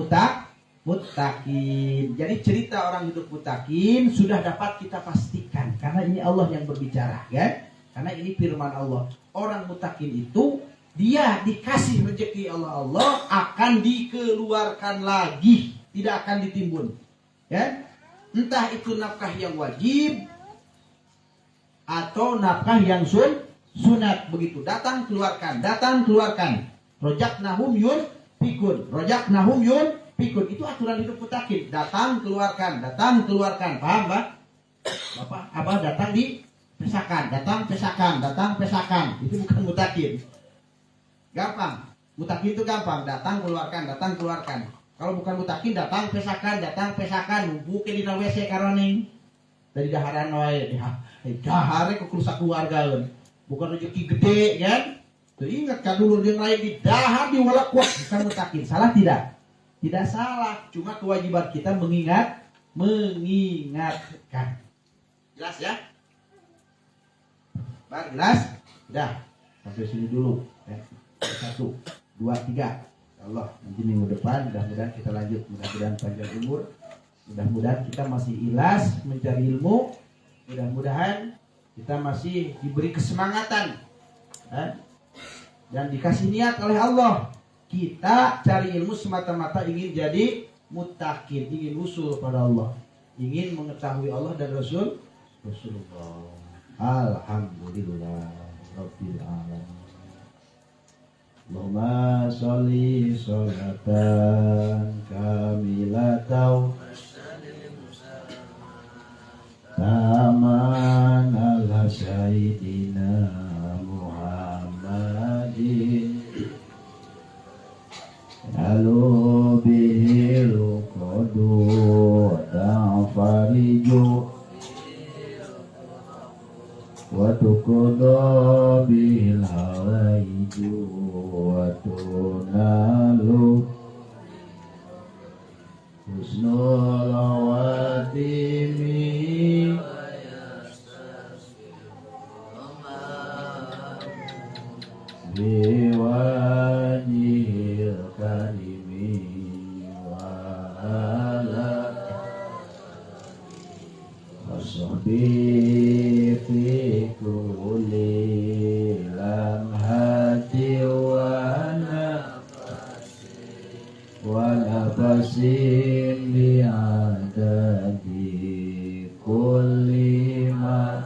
muttaqin. Jadi cerita orang hidup muttaqin sudah dapat kita pastikan, karena ini Allah yang berbicara, kan? Karena ini firman Allah. Orang muttaqin itu dia dikasih rezeki Allah akan dikeluarkan lagi, tidak akan ditimbun, kan? Entah itu nafkah yang wajib atau nafkah yang sunat, begitu. Datang keluarkan. Rojak nahum yun pikun. Itu aturan hidup muttaqin. Datang keluarkan. Paham, Pak? Bapak, Abah datang di pesakan. Datang pesakan. Itu bukan muttaqin. Gampang. Muttaqin itu gampang. Datang keluarkan. Kalau bukan muttaqin, datang pesakan, buke di WC karoning. Dari daharan wae, dahare kok rusak keluarga. Bukan rezeki gede, kan? Tuh ingat kan dulu yang lain di dahar di walak kuat, bukan muttaqin. Salah tidak? Tidak salah, cuma kewajiban kita mengingatkan. Jelas ya? Jelas? Sudah. Sampai sini dulu. 1, 2, 3. Allah, nanti minggu depan mudah-mudahan kita lanjut, mudah-mudahan panjang umur, mudah-mudahan kita masih ikhlas mencari ilmu, mudah-mudahan kita masih diberi kesemangatan dan dikasih niat oleh Allah. Kita cari ilmu semata-mata ingin jadi muttaqin, ingin usul pada Allah, ingin mengetahui Allah dan Rasulullah. Alhamdulillah Rabbil alamin. Allahumma sholli sholatan kamilatan taman ala sayyidina Muhammadin lalu bihil qadu ta'fariju wa tuqda bil hawaiju wa tunalu husnul awatimi biwajil karimi wa ala wasahbi fi kulli lamhati wa nafasin bi'adadi kulli ma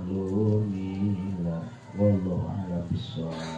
lumila wallahu a'lam bishawab.